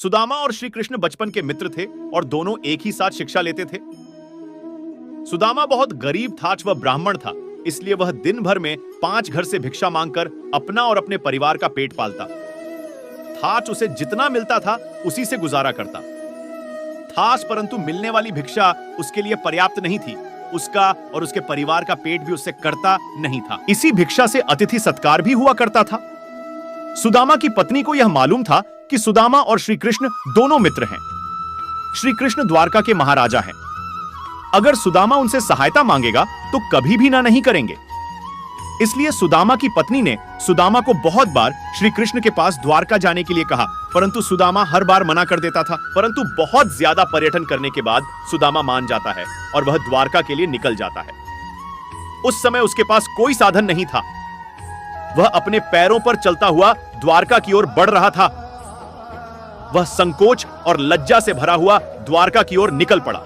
सुदामा और श्री कृष्ण बचपन के मित्र थे और दोनों एक ही साथ शिक्षा लेते थे। सुदामा बहुत गरीब था, वह ब्राह्मण था, इसलिए वह दिन भर में 5 घर से भिक्षा मांगकर अपना और अपने परिवार का पेट पालता था। उसे जितना मिलता था उसी से गुजारा करता था, परंतु मिलने वाली भिक्षा उसके लिए पर्याप्त नहीं थी। उसका और उसके परिवार का पेट भी उससे करता नहीं था। इसी भिक्षा से अतिथि सत्कार भी हुआ करता था। सुदामा की पत्नी को यह मालूम था कि सुदामा और श्री कृष्ण दोनों मित्र हैं। श्री कृष्ण द्वारका के महाराजा हैं। अगर सुदामा उनसे सहायता मांगेगा तो कभी भी ना नहीं करेंगे। इसलिए सुदामा की पत्नी ने सुदामा को बहुत बार श्री कृष्ण के पास द्वारका जाने के लिए कहा, परंतु सुदामा हर बार मना कर देता था। परंतु बहुत ज्यादा पर्यटन करने के बाद सुदामा मान जाता है और वह द्वारका के लिए निकल जाता है। उस समय उसके पास कोई साधन नहीं था। वह अपने पैरों पर चलता हुआ द्वारका की ओर बढ़ रहा था। वह संकोच और लज्जा से भरा हुआ द्वारका की ओर निकल पड़ा।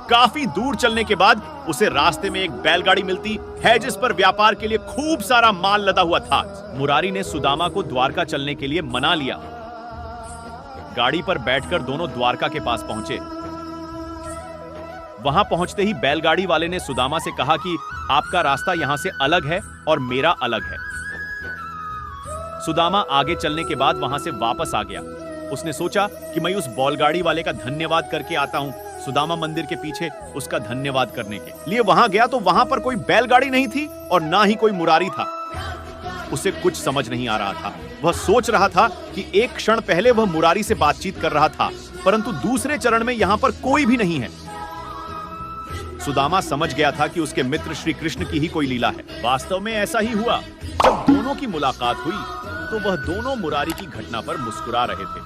काफी दूर चलने के बाद उसे रास्ते में एक बैलगाड़ी मिलती है जिस पर व्यापार के लिए खूब सारा माल लदा हुआ था। मुरारी ने सुदामा को द्वारका चलने के लिए मना लिया। गाड़ी पर बैठकर दोनों द्वारका के पास पहुंचे। वहां पहुंचते ही बैलगाड़ी वाले ने सुदामा से कहा कि आपका रास्ता यहां से अलग है और मेरा अलग है। सुदामा आगे चलने के बाद वहां से वापस आ गया। उसने सोचा कि मैं उस बैलगाड़ी वाले का धन्यवाद करके आता हूं। सुदामा मंदिर के पीछे उसका धन्यवाद करने के लिए वहां गया तो वहां पर कोई बैलगाड़ी नहीं थी और ना ही कोई मुरारी था। उसे कुछ समझ नहीं आ रहा था। वह सोच रहा था कि एक क्षण पहले वह मुरारी से बातचीत कर रहा था, परंतु दूसरे चरण में यहां पर कोई भी नहीं है। सुदामा समझ गया था कि उसके मित्र श्री कृष्ण की ही कोई लीला है। वास्तव में ऐसा ही हुआ। जब दोनों की मुलाकात हुई तो वह दोनों मुरारी की घटना पर मुस्कुरा रहे थे।